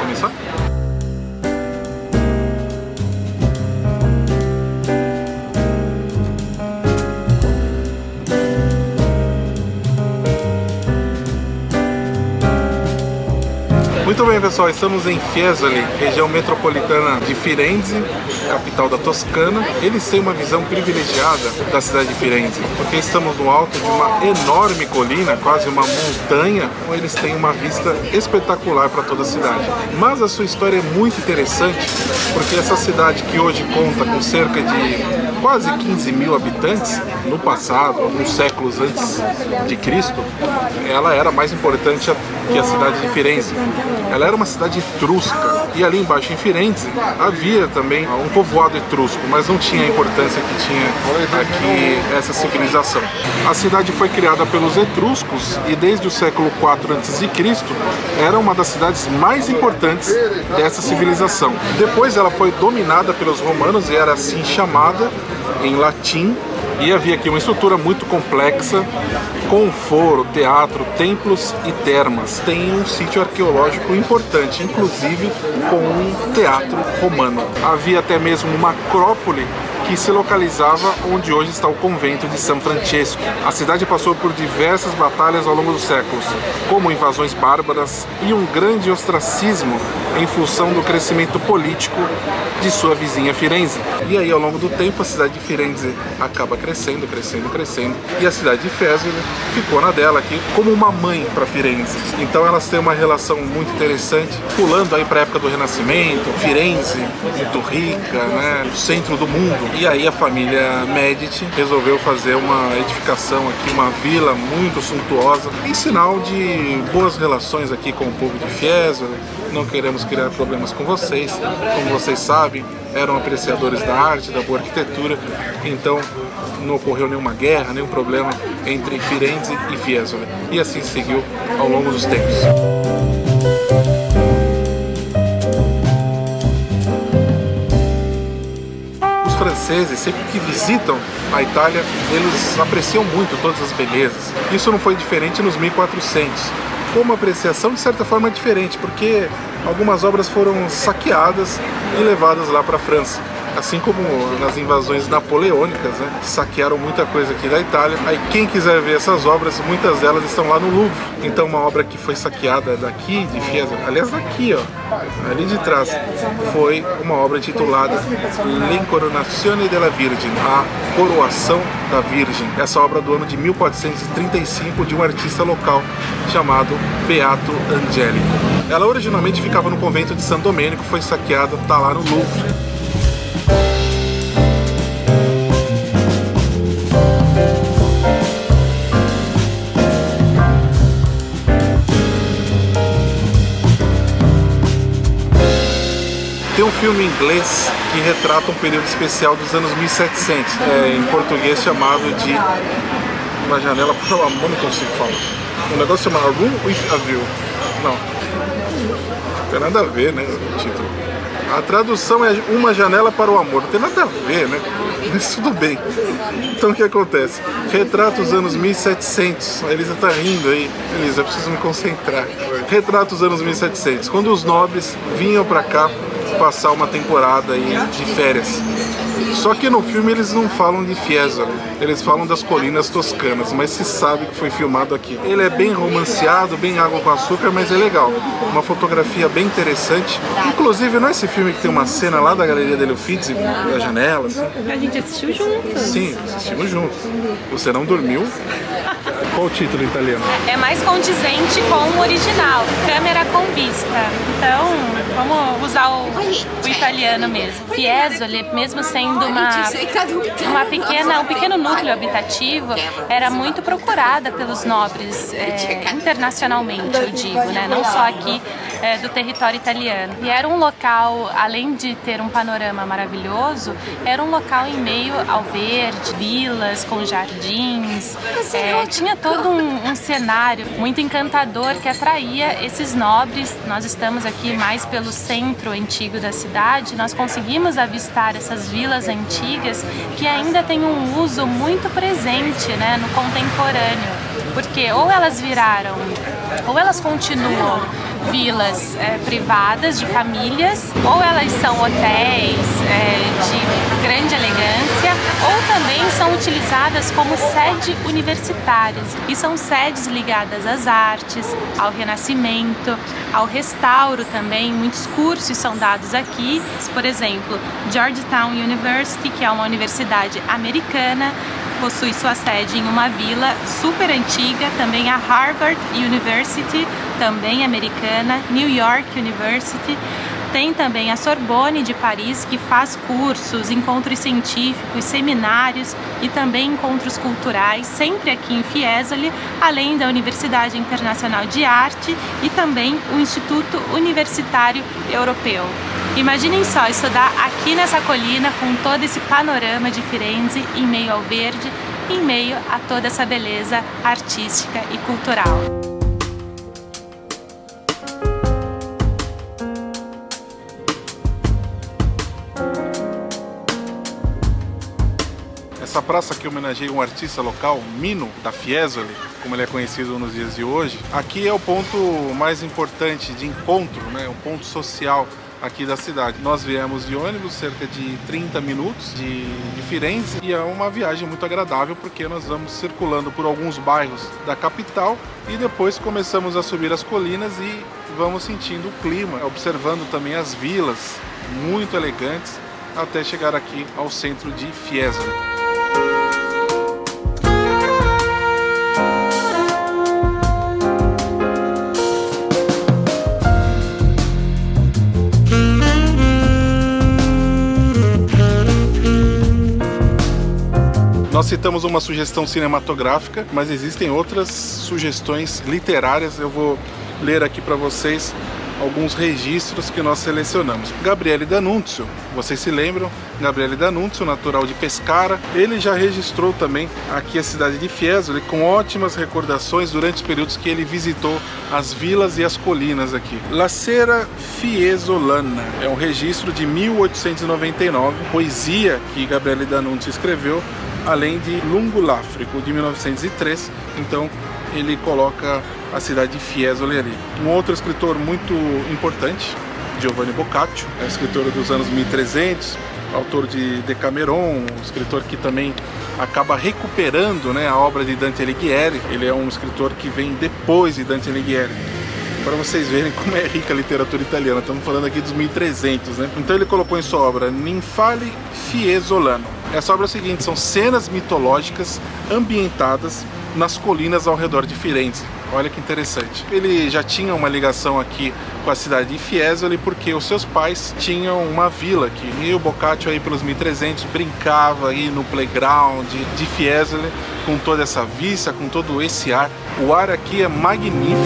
começar? Muito bem, pessoal, estamos em Fiesole, região metropolitana de Firenze, capital da Toscana. Eles têm uma visão privilegiada da cidade de Firenze, porque estamos no alto de uma enorme colina, quase uma montanha, onde eles têm uma vista espetacular para toda a cidade. Mas a sua história é muito interessante, porque essa cidade que hoje conta com cerca de quase 15 mil habitantes, no passado, alguns séculos antes de Cristo, ela era mais importante que a cidade de Firenze. Ela era uma cidade etrusca, e ali embaixo em Firenze havia também um povoado etrusco, mas não tinha a importância que tinha aqui essa civilização. A cidade foi criada pelos etruscos e desde o século IV a.C. era uma das cidades mais importantes dessa civilização. Depois ela foi dominada pelos romanos e era assim chamada em latim. E havia aqui uma estrutura muito complexa, com foro, teatro, templos e termas. Tem um sítio arqueológico importante, inclusive com um teatro romano. Havia até mesmo uma acrópole que se localizava onde hoje está o convento de São Francesco. A cidade passou por diversas batalhas ao longo dos séculos, como invasões bárbaras e um grande ostracismo em função do crescimento político de sua vizinha Firenze. E aí, ao longo do tempo, a cidade de Firenze acaba crescendo, e a cidade de Fiesole ficou na dela aqui como uma mãe para Firenze. Então elas têm uma relação muito interessante, pulando aí para a época do Renascimento, Firenze, muito rica, né, o centro do mundo. E aí a família Medici resolveu fazer uma edificação aqui, uma vila muito suntuosa, em sinal de boas relações aqui com o povo de Fiesole. Não queremos criar problemas com vocês, como vocês sabem, eram apreciadores da arte, da boa arquitetura, então não ocorreu nenhuma guerra, nenhum problema entre Firenze e Fiesole. E assim seguiu ao longo dos tempos. Os franceses, sempre que visitam a Itália, eles apreciam muito todas as belezas. Isso não foi diferente nos 1400. Com uma apreciação de certa forma diferente, porque algumas obras foram saqueadas e levadas lá para a França. Assim como nas invasões napoleônicas, né, saquearam muita coisa aqui da Itália. Aí quem quiser ver essas obras, muitas delas estão lá no Louvre. Então uma obra que foi saqueada daqui, de Fiesole, aliás daqui, ó, ali de trás, foi uma obra intitulada L'Incoronazione della Virgine, a Coroação da Virgem. Essa obra do ano de 1435 de um artista local chamado Beato Angelico. Ela originalmente ficava no convento de São Domênico, foi saqueada, está lá no Louvre. Tem um filme inglês que retrata um período especial dos anos 1700, em português chamado de Uma Janela para o Amor, não consigo falar. Um negócio chamado Room with a View. Não tem nada a ver, né, o título. A tradução é Uma Janela para o Amor, não tem nada a ver, né, mas tudo bem. Então o que acontece? Retrata os anos 1700, a Elisa tá rindo aí, Elisa, eu preciso me concentrar. Retrata os anos 1700, quando os nobres vinham para cá passar uma temporada aí de férias. Só que no filme eles não falam de Fiesole, eles falam das colinas toscanas, mas se sabe que foi filmado aqui. Ele é bem romanceado, bem água com açúcar, mas é legal. Uma fotografia bem interessante. Inclusive, não é esse filme que tem uma cena lá da Galeria degli Uffizi, da janela? Assim? A gente assistiu juntos. Sim, assistimos juntos. Você não dormiu? Qual o título italiano? É mais condizente com o original, câmera com vista. Então, vamos usar o italiano mesmo. Fiesole, mesmo sendo um pequeno núcleo habitativo, era muito procurada pelos nobres internacionalmente, eu digo, né? Não só aqui do território italiano. E era um local, além de ter um panorama maravilhoso, era um local em meio ao verde, vilas com jardins, tinha todo um cenário muito encantador que atraía esses nobres. Nós estamos aqui mais pelo centro antigo da cidade, nós conseguimos avistar essas vilas antigas que ainda têm um uso muito presente, né, no contemporâneo, porque ou elas viraram, ou elas continuam vilas privadas de famílias, ou elas são hotéis de grande elegância, ou também são utilizadas como sede universitárias, e são sedes ligadas às artes, ao renascimento, ao restauro também. Muitos cursos são dados aqui, por exemplo, Georgetown University, que é uma universidade americana, possui sua sede em uma vila super antiga, também a Harvard University, também americana, New York University, tem também a Sorbonne de Paris, que faz cursos, encontros científicos, seminários e também encontros culturais, sempre aqui em Fiesole, além da Universidade Internacional de Arte e também o Instituto Universitário Europeu. Imaginem só estudar aqui nessa colina com todo esse panorama de Firenze em meio ao verde, em meio a toda essa beleza artística e cultural. Essa praça aqui homenageia um artista local, Mino da Fiesole, como ele é conhecido nos dias de hoje. Aqui é o ponto mais importante de encontro, né? Um ponto social aqui da cidade. Nós viemos de ônibus, cerca de 30 minutos de Firenze, e é uma viagem muito agradável porque nós vamos circulando por alguns bairros da capital e depois começamos a subir as colinas e vamos sentindo o clima, observando também as vilas muito elegantes até chegar aqui ao centro de Fiesole. Nós citamos uma sugestão cinematográfica, mas existem outras sugestões literárias. Eu vou ler aqui para vocês alguns registros que nós selecionamos. Gabriele D'Annunzio, vocês se lembram? Gabriele D'Annunzio, natural de Pescara, ele já registrou também aqui a cidade de Fiesole com ótimas recordações durante os períodos que ele visitou as vilas e as colinas aqui. La Sera Fiesolana é um registro de 1899, poesia que Gabriele D'Annunzio escreveu, além de Lungo l'Africo, de 1903, então ele coloca a cidade de Fiesole ali. Um outro escritor muito importante, Giovanni Boccaccio, é um escritor dos anos 1300, autor de Decameron, um escritor que também acaba recuperando, né, a obra de Dante Alighieri. Ele é um escritor que vem depois de Dante Alighieri, para vocês verem como é rica a literatura italiana. Estamos falando aqui dos 1300, né? Então ele colocou em sua obra Ninfale Fiesolano. Essa obra é o seguinte: são cenas mitológicas ambientadas nas colinas ao redor de Firenze. Olha que interessante. Ele já tinha uma ligação aqui com a cidade de Fiesole porque os seus pais tinham uma vila aqui. E o Boccaccio aí pelos 1300 brincava aí no playground de Fiesole com toda essa vista, com todo esse ar. O ar aqui é magnífico.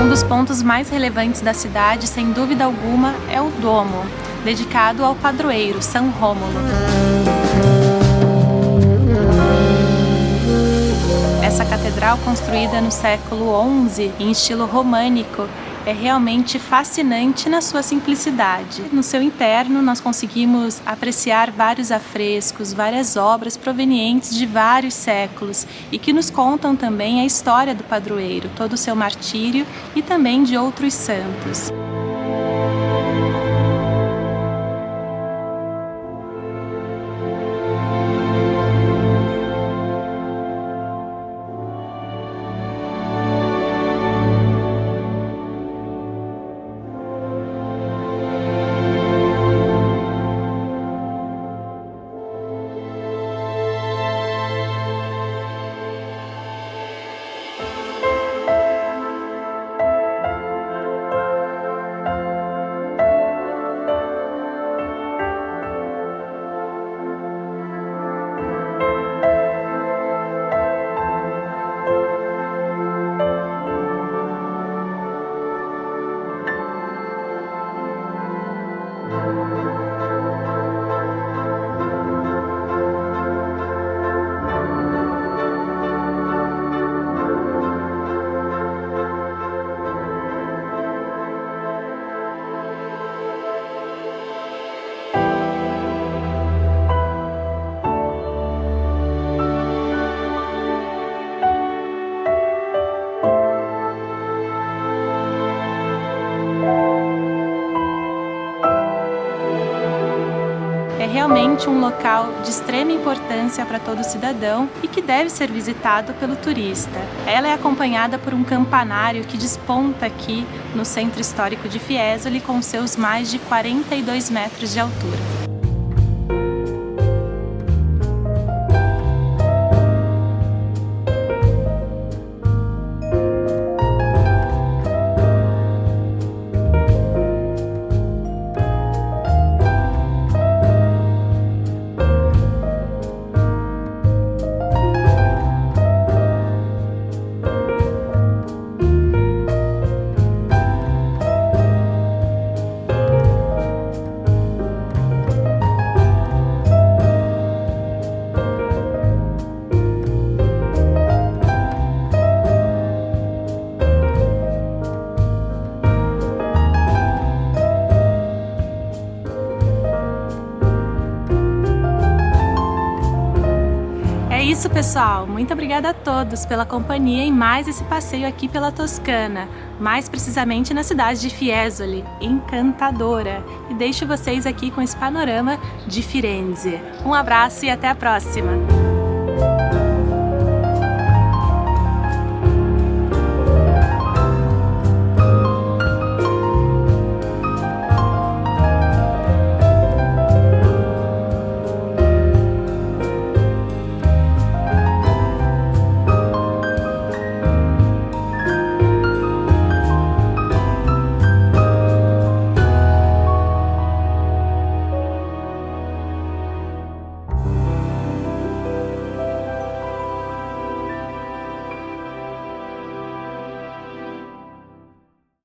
Um dos pontos mais relevantes da cidade, sem dúvida alguma, é o Domo, dedicado ao padroeiro, São Rômulo. Essa catedral, construída no século XI, em estilo românico, é realmente fascinante na sua simplicidade. No seu interno, nós conseguimos apreciar vários afrescos, várias obras provenientes de vários séculos e que nos contam também a história do padroeiro, todo o seu martírio e também de outros santos. realmente um local de extrema importância para todo cidadão e que deve ser visitado pelo turista. Ela é acompanhada por um campanário que desponta aqui no Centro Histórico de Fiesole com seus mais de 42 metros de altura. É isso, pessoal. Muito obrigada a todos pela companhia em mais esse passeio aqui pela Toscana, mais precisamente na cidade de Fiesole, encantadora. E deixo vocês aqui com esse panorama de Firenze. Um abraço e até a próxima!